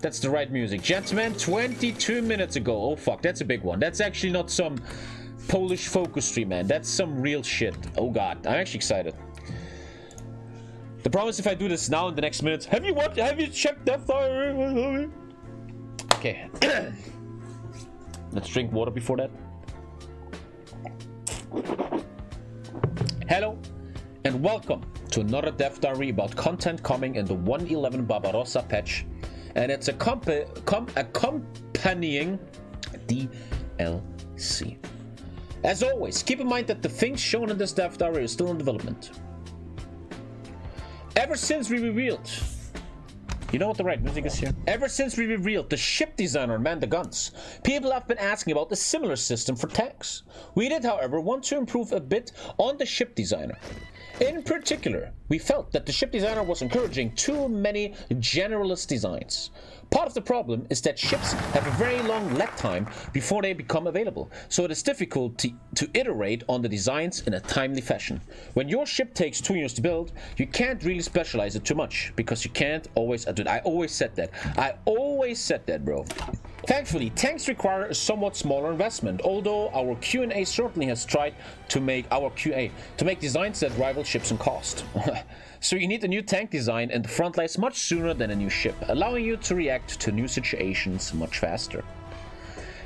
That's the right music. Gentlemen, 22 minutes ago. Oh, fuck. That's a big one. That's actually not some Polish focus stream, man. That's some real shit. Oh, God. I'm actually excited. The problem is if I do this now in the next minutes. Have you checked that fire? Okay. Let's drink water before that. Hello, and welcome to another Dev Diary about content coming in the 1.11 Barbarossa patch. And it's accompanying DLC. As always, keep in mind that the things shown in this Dev Diary are still in development. Ever since we revealed... You know what the right music is here? Ever since we revealed the ship designer and man the guns, people have been asking about a similar system for tanks. We did, however, want to improve a bit on the ship designer. In particular, we felt that the ship designer was encouraging too many generalist designs. Part of the problem is that ships have a very long lag time before they become available, so it is difficult to iterate on the designs in a timely fashion. When your ship takes 2 years to build, you can't really specialize it too much, because you can't always do it. I always said that, bro. Thankfully, tanks require a somewhat smaller investment, although our Q&A certainly has tried to make designs that rival ships in cost. So you need a new tank design and the front lines much sooner than a new ship, allowing you to react to new situations much faster.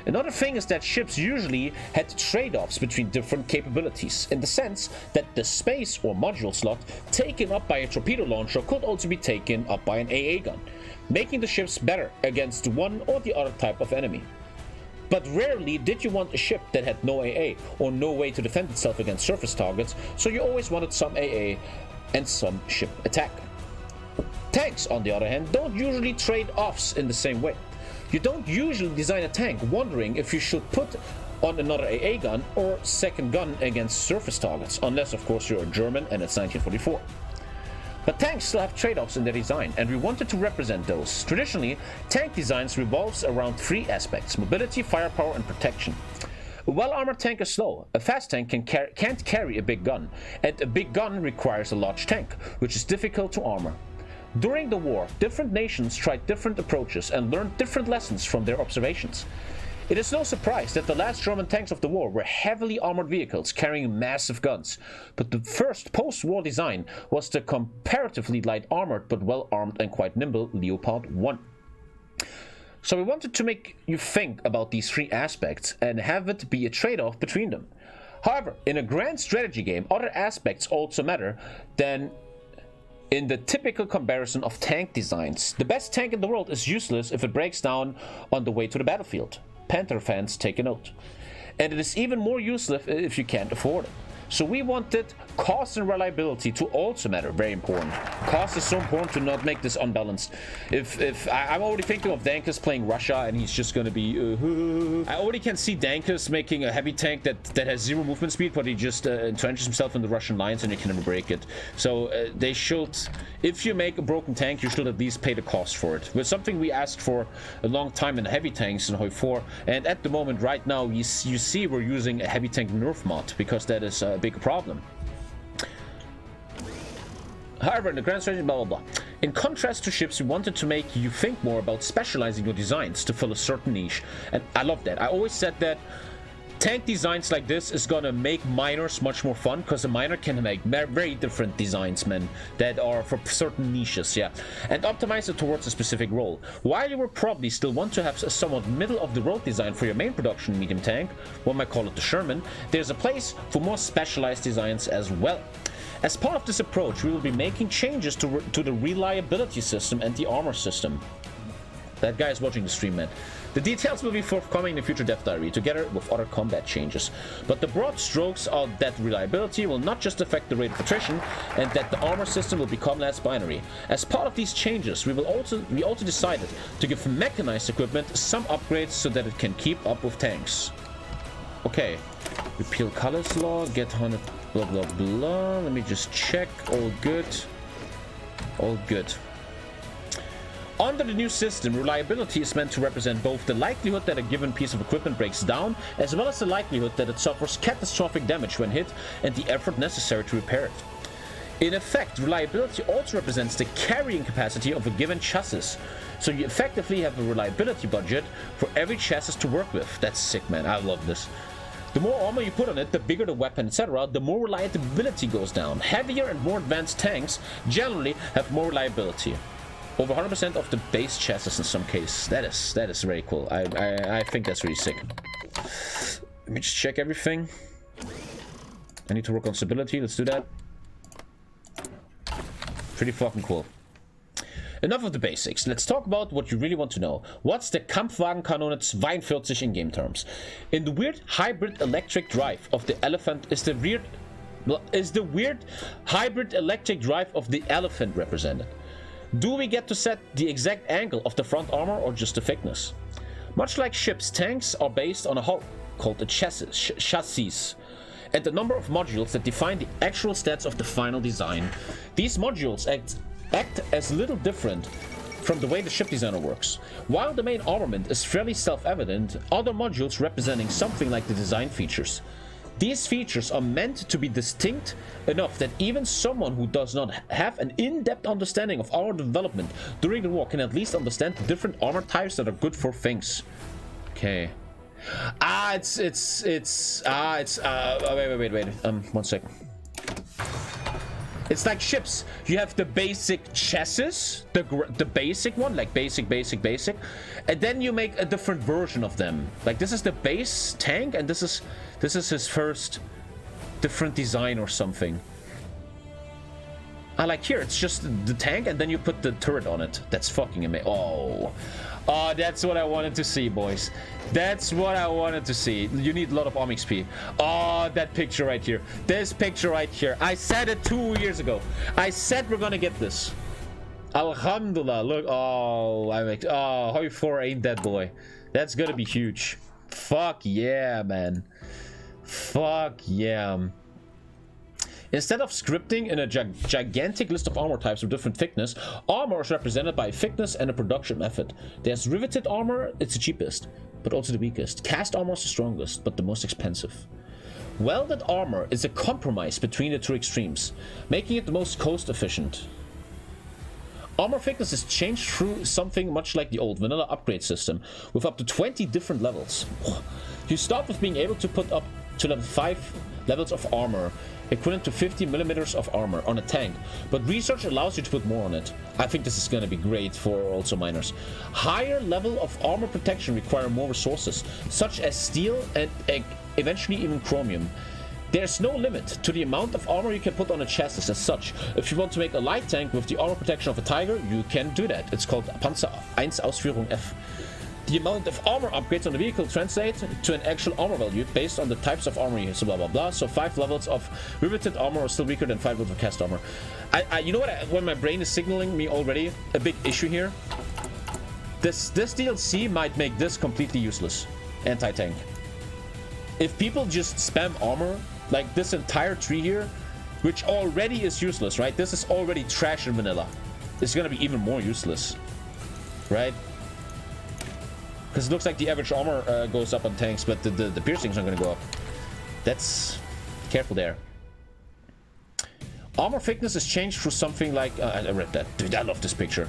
Another thing is that ships usually had trade-offs between different capabilities, in the sense that the space or module slot taken up by a torpedo launcher could also be taken up by an AA gun, making the ships better against one or the other type of enemy. But rarely did you want a ship that had no AA or no way to defend itself against surface targets, so you always wanted some AA and some ship attack. Tanks, on the other hand, don't usually trade offs in the same way. You don't usually design a tank wondering if you should put on another AA gun or second gun against surface targets, unless of course you're a German and it's 1944. But tanks still have trade-offs in their design, and we wanted to represent those. Traditionally, tank designs revolves around 3 aspects: mobility, firepower, and protection. A well-armored tank is slow, a fast tank can't carry a big gun, and a big gun requires a large tank, which is difficult to armor. During the war, different nations tried different approaches and learned different lessons from their observations. It is no surprise that the last German tanks of the war were heavily armored vehicles carrying massive guns, but the first post-war design was the comparatively light armored but well-armed and quite nimble Leopard 1. So we wanted to make you think about these 3 aspects and have it be a trade-off between them. However, in a grand strategy game, other aspects also matter than in the typical comparison of tank designs. The best tank in the world is useless if it breaks down on the way to the battlefield. Panther fans, take a note. And it is even more useless if you can't afford it. So we wanted cost and reliability to also matter. Very important. Cost is so important to not make this unbalanced. I'm already thinking of Dankus playing Russia, and he's just gonna be I already can see Dankus making a heavy tank that has 0 movement speed, but he just entrenches himself in the Russian lines and you can never break it. So they should, if you make a broken tank, you should at least pay the cost for it. It's something we asked for a long time in heavy tanks in HOI4, and at the moment right now you see we're using a heavy tank nerf mod, because that is a big problem. However, in the grand strategy, blah blah blah. In contrast to ships, we wanted to make you think more about specializing your designs to fill a certain niche, and I love that. I always said that tank designs like this is gonna make miners much more fun, because a miner can make very different designs, man, that are for certain niches, yeah, and optimize it towards a specific role. While you will probably still want to have a somewhat middle-of-the-road design for your main production medium tank, one might call it the Sherman, there's a place for more specialized designs as well. As part of this approach, we will be making changes to the reliability system and the armor system. That guy is watching the stream, man. The details will be forthcoming in the future Dev Diary, together with other combat changes. But the broad strokes are that reliability will not just affect the rate of attrition, and that the armor system will become less binary. As part of these changes, we also decided to give mechanized equipment some upgrades so that it can keep up with tanks. Okay, repeal colors law, get 100, blah blah blah. Let me just check. All good. All good. Under the new system, reliability is meant to represent both the likelihood that a given piece of equipment breaks down, as well as the likelihood that it suffers catastrophic damage when hit, and the effort necessary to repair it. In effect, reliability also represents the carrying capacity of a given chassis. So you effectively have a reliability budget for every chassis to work with. That's sick, man. I love this. The more armor you put on it, the bigger the weapon, etc., the more reliability goes down. Heavier and more advanced tanks generally have more reliability. Over 100% of the base chassis in some cases. That is very cool. I think that's really sick. Let me just check everything. I need to work on stability. Let's do that. Pretty fucking cool. Enough of the basics. Let's talk about what you really want to know. What's the Kampfwagenkanone 42 in game terms? In the weird hybrid electric drive of the elephant is the weird hybrid electric drive of the elephant represented? Do we get to set the exact angle of the front armor or just the thickness? Much like ships, tanks are based on a hull called a chassis, and the number of modules that define the actual stats of the final design. These modules act as little different from the way the ship designer works. While the main armament is fairly self-evident, other modules representing something like the design features. These features are meant to be distinct enough that even someone who does not have an in-depth understanding of armor development during the war can at least understand the different armor types that are good for things. Okay. Wait. One sec. It's like ships. You have the basic chassis, the basic one, like basic, and then you make a different version of them. Like this is the base tank, and this is his first different design or something. I like here, it's just the tank, and then you put the turret on it. That's fucking amazing. Oh, that's what I wanted to see, boys. That's what I wanted to see. You need a lot of arm XP. Oh, that picture right here. This picture right here. I said it 2 years ago. I said we're gonna get this. Alhamdulillah. Look. Oh, HOI4 ain't that boy. That's gonna be huge. Fuck yeah, man. Fuck yeah. Instead of scripting in a gigantic list of armor types of different thickness, armor is represented by thickness and a production method. There's riveted armor, it's the cheapest, but also the weakest. Cast armor is the strongest, but the most expensive. Welded armor is a compromise between the two extremes, making it the most cost efficient. Armor thickness is changed through something much like the old vanilla upgrade system, with up to 20 different levels. You start with being able to put up to level 5 levels of armor, equivalent to 50 millimeters of armor on a tank, but research allows you to put more on it. I think this is going to be great for also miners. Higher level of armor protection require more resources, such as steel and eventually even chromium. There's no limit to the amount of armor you can put on a chassis as such. If you want to make a light tank with the armor protection of a Tiger, you can do that. It's called Panzer 1 Ausführung F. The amount of armor upgrades on the vehicle translate to an actual armor value based on the types of armor you use, so blah blah blah. So 5 levels of riveted armor are still weaker than 5 levels of cast armor. You know what? When my brain is signaling me already a big issue here. This DLC might make this completely useless. Anti-tank. If people just spam armor, like this entire tree here, which already is useless, right? This is already trash in vanilla. It's gonna be even more useless, right? Because it looks like the average armor goes up on tanks, but the piercings aren't going to go up. That's... careful there. Armor thickness is changed through something like... I read that. Dude, I love this picture.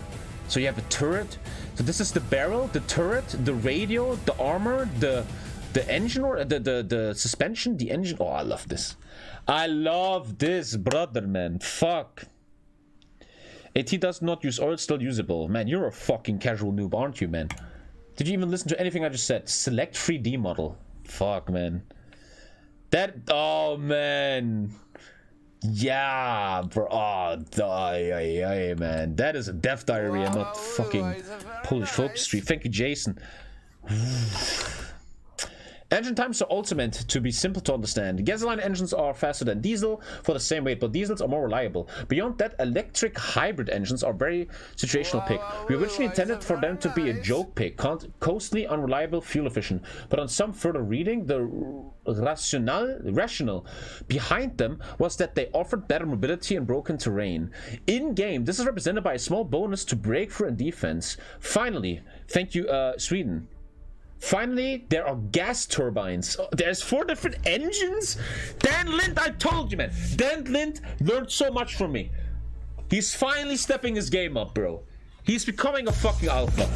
So you have a turret. So this is the barrel, the turret, the radio, the armor, the engine, or the suspension, the engine. Oh, I love this. I love this, brother, man. Fuck. AT does not use oil, still usable. Man, you're a fucking casual noob, aren't you, man? Did you even listen to anything I just said? Select 3D model. Fuck, man. That... oh, man. Yeah, bro. Oh, man. That is a death diary and not fucking Polish folk street. Thank you, Jason. Engine times are also meant to be simple to understand. Gasoline engines are faster than diesel for the same weight, but diesels are more reliable. Beyond that, electric hybrid engines are very situational pick. We originally intended for them to be a joke pick, costly, unreliable, fuel efficient. But on some further reading, the rationale behind them was that they offered better mobility in broken terrain. In-game, this is represented by a small bonus to breakthrough and defense. Finally, thank you, Sweden. Finally, there are gas turbines. Oh, there's 4 different engines? Dan Lind, I told you, man. Dan Lind learned so much from me. He's finally stepping his game up, bro. He's becoming a fucking alpha.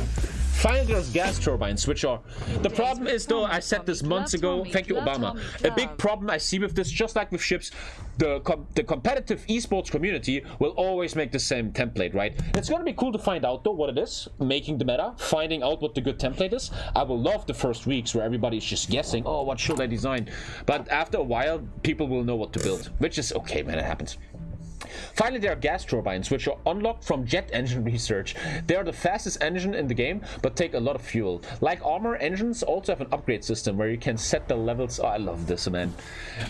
Finally, there's gas turbines, which are... The problem is, though, I said this months ago. Thank you, Obama. A big problem I see with this, just like with ships, the competitive esports community will always make the same template, right? It's going to be cool to find out, though, what it is. Making the meta, finding out what the good template is. I will love the first weeks where everybody's just guessing, oh, what should I design? But after a while, people will know what to build, which is okay, man, it happens. Finally, there are gas turbines, which are unlocked from jet engine research. They are the fastest engine in the game, but take a lot of fuel. Like armor, engines also have an upgrade system where you can set the levels. Oh, I love this, man.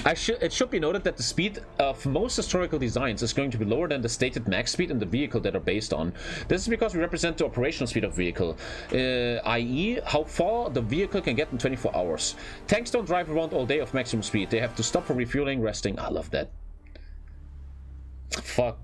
It should be noted that the speed of most historical designs is going to be lower than the stated max speed in the vehicle that are based on. This is because we represent the operational speed of vehicle, i.e. how far the vehicle can get in 24 hours. Tanks don't drive around all day of maximum speed. They have to stop for refueling, resting. I love that. Fuck.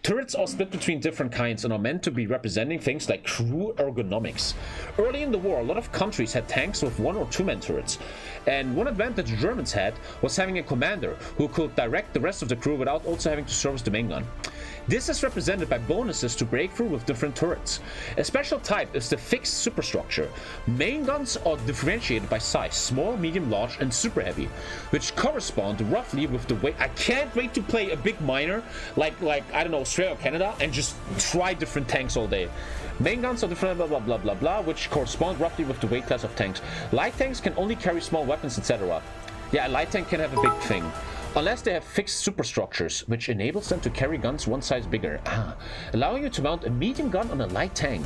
Turrets are split between different kinds and are meant to be representing things like crew ergonomics. Early in the war, a lot of countries had tanks with 1 or 2 man turrets, and one advantage Germans had was having a commander who could direct the rest of the crew without also having to service the main gun. This is represented by bonuses to breakthrough with different turrets. A special type is the fixed superstructure. Main guns are differentiated by size, small, medium, large, and super heavy, which correspond roughly with the weight. I can't wait to play a big minor like I don't know, Australia or Canada, and just try different tanks all day. Main guns are different, blah blah blah blah blah, which correspond roughly with the weight class of tanks. Light tanks can only carry small weapons, etc. Yeah, a light tank can have a big thing. Unless they have fixed superstructures, which enables them to carry guns 1 size bigger. Allowing you to mount a medium gun on a light tank.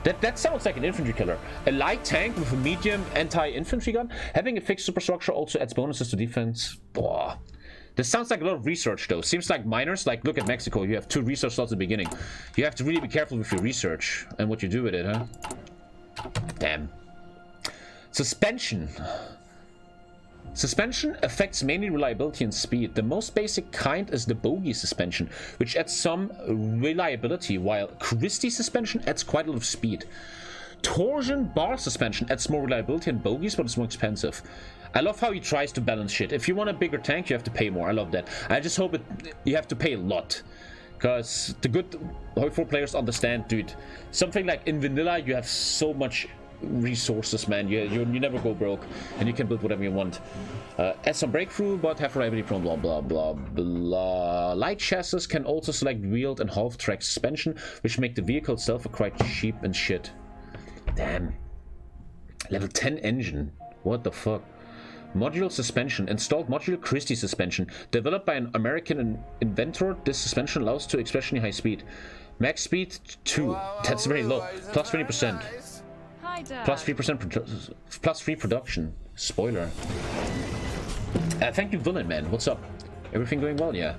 That sounds like an infantry killer. A light tank with a medium anti-infantry gun. Having a fixed superstructure also adds bonuses to defense. Boah. This sounds like a lot of research, though. Seems like miners, like look at Mexico, you have 2 research slots at the beginning. You have to really be careful with your research and what you do with it, huh? Damn. Suspension. Suspension affects mainly reliability and speed. The most basic kind is the bogie suspension, which adds some reliability, while Christie suspension adds quite a lot of speed. Torsion bar suspension adds more reliability than bogies, but it's more expensive. I love how he tries to balance shit. If you want a bigger tank, you have to pay more. I love that. I just hope you have to pay a lot. Because the good HOI4 players understand, dude. Something like in vanilla, you have so much resources, man. You never go broke, and you can build whatever you want. Add some breakthrough, but have reliability from blah blah blah blah. Light chassis can also select wheeled and half-track suspension, which make the vehicle itself quite cheap and shit. Damn. Level 10 engine. What the fuck? Modular suspension. Installed modular Christie suspension. Developed by an American inventor, this suspension allows to exceptionally high speed. Max speed 2. That's very low. Plus 20%. Plus 3% plus 3 production. Spoiler. Thank you, Villain Man. What's up? Everything going well? Yeah.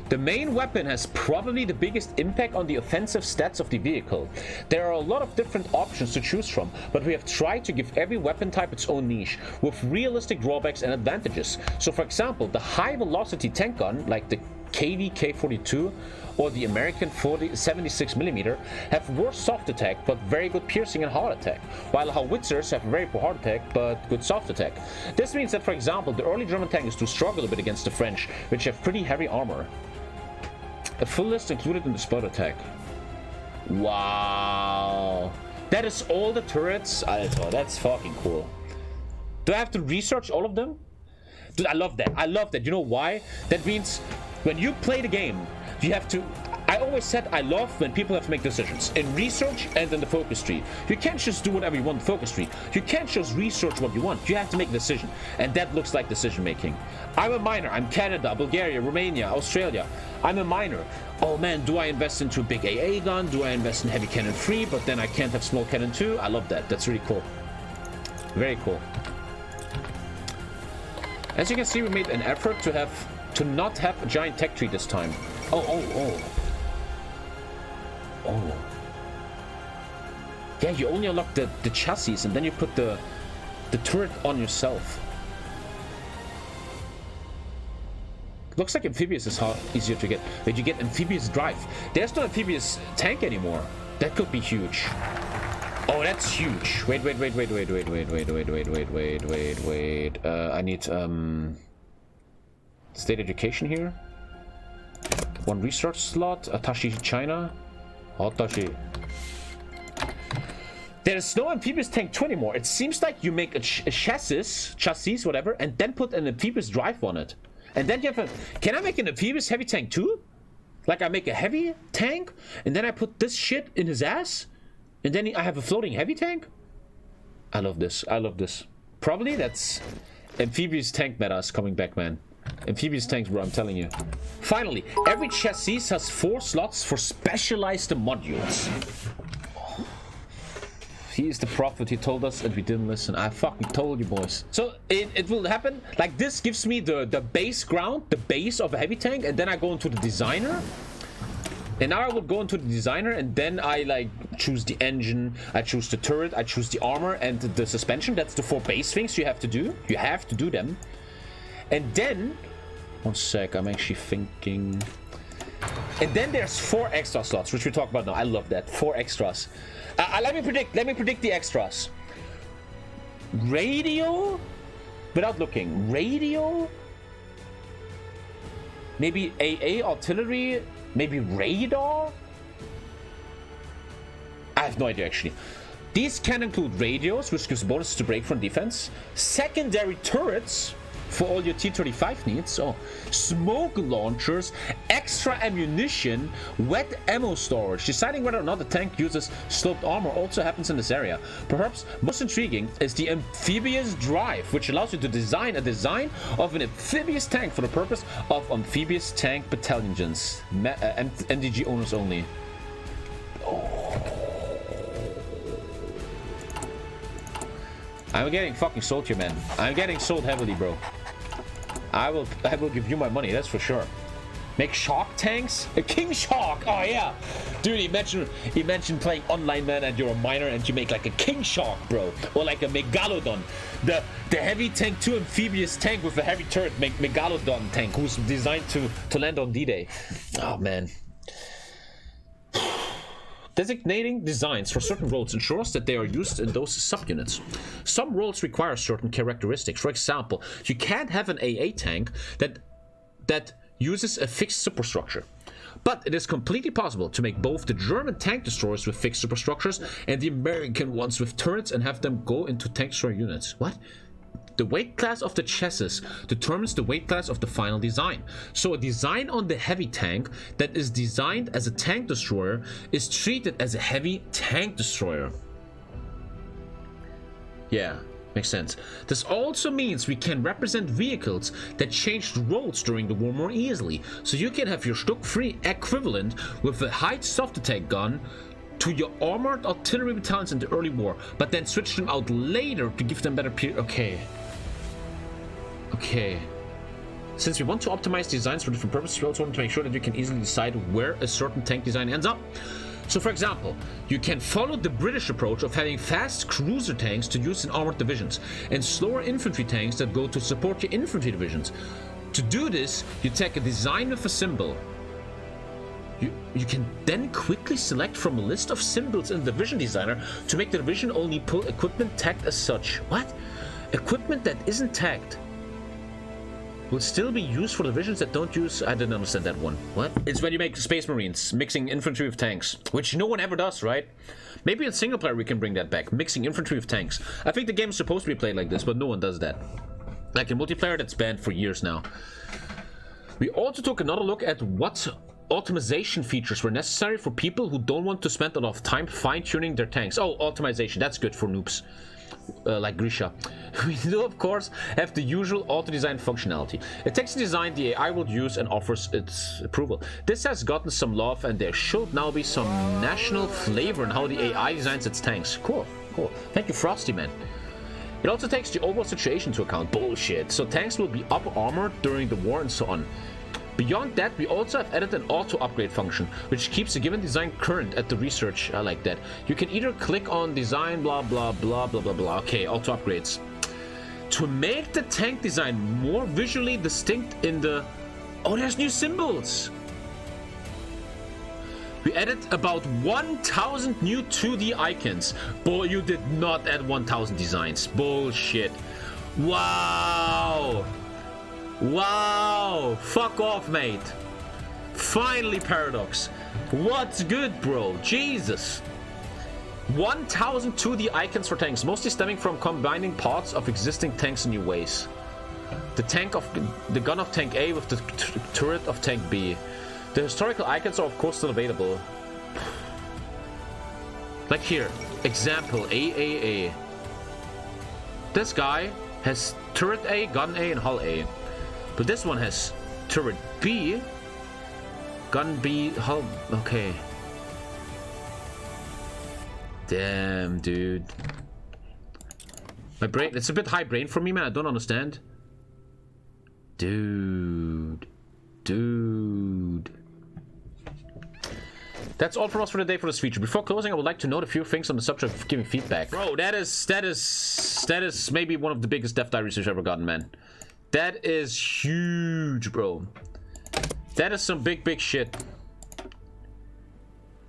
The main weapon has probably the biggest impact on the offensive stats of the vehicle. There are a lot of different options to choose from, but we have tried to give every weapon type its own niche, with realistic drawbacks and advantages. So for example, the high velocity tank gun, like the KV-K42 or the American 76mm, have worse soft attack but very good piercing and hard attack, while howitzers have very poor hard attack but good soft attack. This means that, for example, the early German tanks do struggle a bit against the French, which have pretty heavy armor. A full list included in the spot attack. Wow. That is all the turrets? Alter, that's fucking cool. Do I have to research all of them? Dude, I love that. I love that. You know why? That means when you play the game, you have to... I always said I love when people have to make decisions in research and in the focus tree. You can't just do whatever you want in the focus tree. You can't just research what you want. You have to make a decision, and that looks like decision making. I'm a miner. I'm Canada, Bulgaria, Romania, Australia. I'm a miner. Oh man, do I invest into a big AA gun? Do I invest in heavy cannon 3, but then I can't have small cannon 2? I love that. That's really cool. Very cool. As you can see, we made an effort to not have a giant tech tree this time. Oh. Yeah, you only unlock the chassis, and then you put the turret on yourself. Looks like amphibious is easier to get. But you get amphibious drive. There's no amphibious tank anymore. That could be huge. Oh, that's huge. Wait. I need state education here. 1 research slot. Atashi China. Atashi. There's no amphibious tank 2 anymore. It seems like you make a chassis, whatever, and then put an amphibious drive on it. And then you have a... Can I make an amphibious heavy tank too? Like I make a heavy tank, and then I put this shit in his ass, and then I have a floating heavy tank? I love this. I love this. Probably that's... Amphibious tank meta is coming back, man. Amphibious tanks, bro, I'm telling you. Finally, every chassis has 4 slots for specialized modules. He is the prophet, he told us, and we didn't listen. I fucking told you, boys. So, it will happen. Like, this gives me the base ground, the base of a heavy tank, and then I go into the designer. And now I will go into the designer, and then I, like, choose the engine, I choose the turret, I choose the armor, and the suspension. That's the 4 base things you have to do. You have to do them. And then... One sec, I'm actually thinking... And then there's 4 extra slots, which we talk about now. I love that. 4 extras. Let me predict the extras. Radio? Without looking. Radio? Maybe AA artillery? Maybe radar? I have no idea, actually. These can include radios, which gives bonuses to break from defense. Secondary turrets for all your T-35 needs. Oh, smoke launchers, extra ammunition, wet ammo storage. Deciding whether or not the tank uses sloped armor also happens in this area. Perhaps most intriguing is the amphibious drive, which allows you to design a design of an amphibious tank for the purpose of amphibious tank battalions. MDG owners only. I'm getting fucking sold here, man. I'm getting sold heavily, bro. I will give you my money, that's for sure. Make shark tanks? A king shark! Oh yeah! Dude, imagine playing online, man, and you're a miner and you make like a king shark, bro. Or like a megalodon. The heavy tank 2 amphibious tank with a heavy turret, megalodon tank, who's designed to land on D-Day. Oh man. Designating designs for certain roles ensures that they are used in those subunits. Some roles require certain characteristics. For example, you can't have an AA tank that uses a fixed superstructure. But it is completely possible to make both the German tank destroyers with fixed superstructures and the American ones with turrets and have them go into tank destroyer units. What? The weight class of the chassis determines the weight class of the final design. So a design on the heavy tank that is designed as a tank destroyer is treated as a heavy tank destroyer. Yeah, makes sense. This also means we can represent vehicles that changed roles during the war more easily. So you can have your Stuck 3 equivalent with a high soft attack gun to your armored artillery battalions in the early war, but then switch them out later to give them better Okay. Since we want to optimize designs for different purposes, we also want to make sure that you can easily decide where a certain tank design ends up. So for example, you can follow the British approach of having fast cruiser tanks to use in armored divisions and slower infantry tanks that go to support your infantry divisions. To do this, you take a design with a symbol. You can then quickly select from a list of symbols in the division designer to make the division only pull equipment tagged as such. What? Equipment that isn't tagged will still be used for divisions that don't use... I didn't understand that one. What? It's when you make Space Marines, mixing infantry with tanks, which no one ever does, right? Maybe in single player we can bring that back, mixing infantry with tanks. I think the game is supposed to be played like this, but no one does that. Like in multiplayer, that's banned for years now. We also took another look at what optimization features were necessary for people who don't want to spend a lot of time fine-tuning their tanks. Oh, optimization, that's good for noobs. Like Grisha. We do, of course, have the usual auto-design functionality. It takes the design the AI will use and offers its approval. This has gotten some love, and there should now be some national flavor in how the AI designs its tanks. Cool. Thank you, Frosty Man. It also takes the overall situation into account. Bullshit. So tanks will be up armored during the war and so on. Beyond that, we also have added an auto-upgrade function, which keeps a given design current at the research. I like that. You can either click on design blah blah blah blah blah blah. Okay, auto-upgrades. To make the tank design more visually distinct in the... Oh, there's new symbols! We added about 1,000 new 2D icons. But you did not add 1,000 designs. Bullshit. Wow. Wow. Fuck off, mate. Finally, Paradox. What's good, bro? Jesus. 1,000 2D icons for tanks, mostly stemming from combining parts of existing tanks in new ways. The gun of tank A with the turret of tank B. The historical icons are of course still available. Like here, example AAA. This guy has turret A, gun A, and hull A. But this one has turret B, gun B, hull. Okay. Damn, dude. My brain, it's a bit high brain for me, man. I don't understand. Dude. That's all from us for today for this feature. Before closing, I would like to note a few things on the subject of giving feedback. Bro, that is maybe one of the biggest death diaries I've ever gotten, man. That is huge, bro. That is some big shit.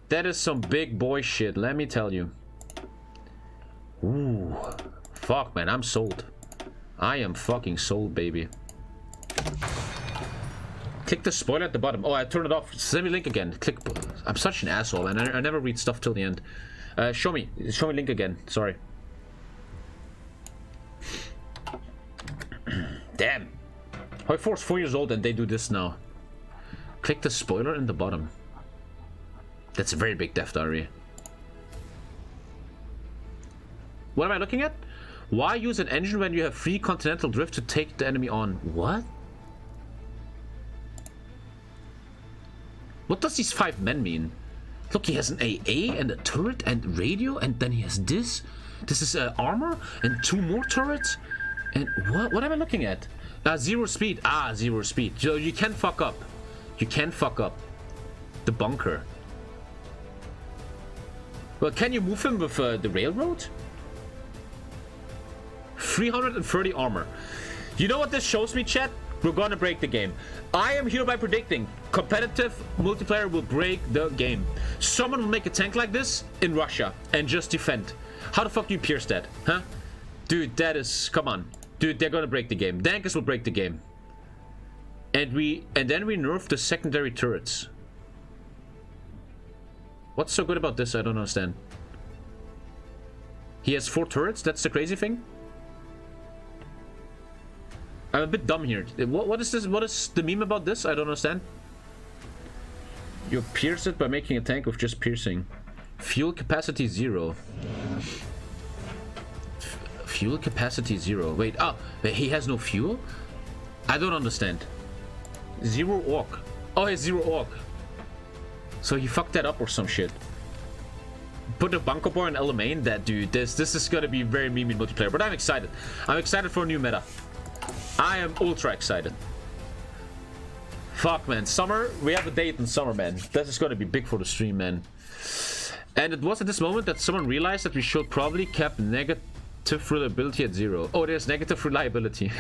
That is some big boy shit, let me tell you. Ooh. Fuck, man, I'm sold. I am fucking sold, baby. Click the spoiler at the bottom. Oh, I turned it off. Send me link again. Click. I'm such an asshole, man. I never read stuff till the end. Show me link again. Sorry. Damn. HOI4 is 4 years old and they do this now. Click the spoiler in the bottom. That's a very big death diary. What am I looking at? Why use an engine when you have free continental drift to take the enemy on? What? What does these 5 men mean? Look, he has an AA and a turret and radio, and then he has this. This is armor and 2 more turrets. And what am I looking at? 0 speed. 0 speed. So you can fuck up. You can fuck up. The bunker. Well, can you move him with the railroad? 330 armor. You know what this shows me, chat? We're gonna break the game. I am hereby predicting competitive multiplayer will break the game. Someone will make a tank like this in Russia and just defend. How the fuck do you pierce that? Huh? Dude, that is... Come on. Dude, they're gonna break the game. Dankers will break the game. And then we nerf the secondary turrets. What's so good about this? I don't understand. He has 4 turrets? That's the crazy thing? I'm a bit dumb here. What is this? What is the meme about this? I don't understand. You pierce it by making a tank with just piercing. Fuel capacity 0. Fuel capacity 0. Wait, he has no fuel? I don't understand. 0 orc. Oh, he has 0 orc. So he fucked that up or some shit. Put a bunker bar in Elemaine. That dude, this is gonna be very meme in multiplayer. But I'm excited. I'm excited for a new meta. I am ultra excited. Fuck, man. Summer. We have a date in summer, man. This is gonna be big for the stream, man. And it was at this moment that someone realized that we should probably keep negative reliability at 0. Oh, there's negative reliability.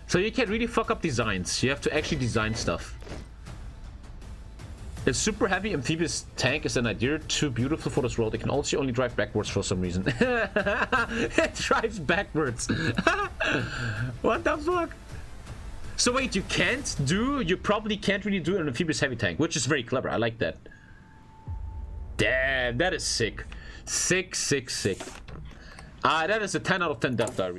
So you can't really fuck up designs. You have to actually design stuff. A super heavy amphibious tank is an idea too beautiful for this world. It can also only drive backwards for some reason. It drives backwards. What the fuck? So wait, you probably can't really do an amphibious heavy tank, which is very clever. I like that. Damn, that is sick. Sick. That is a 10 out of 10 death diary.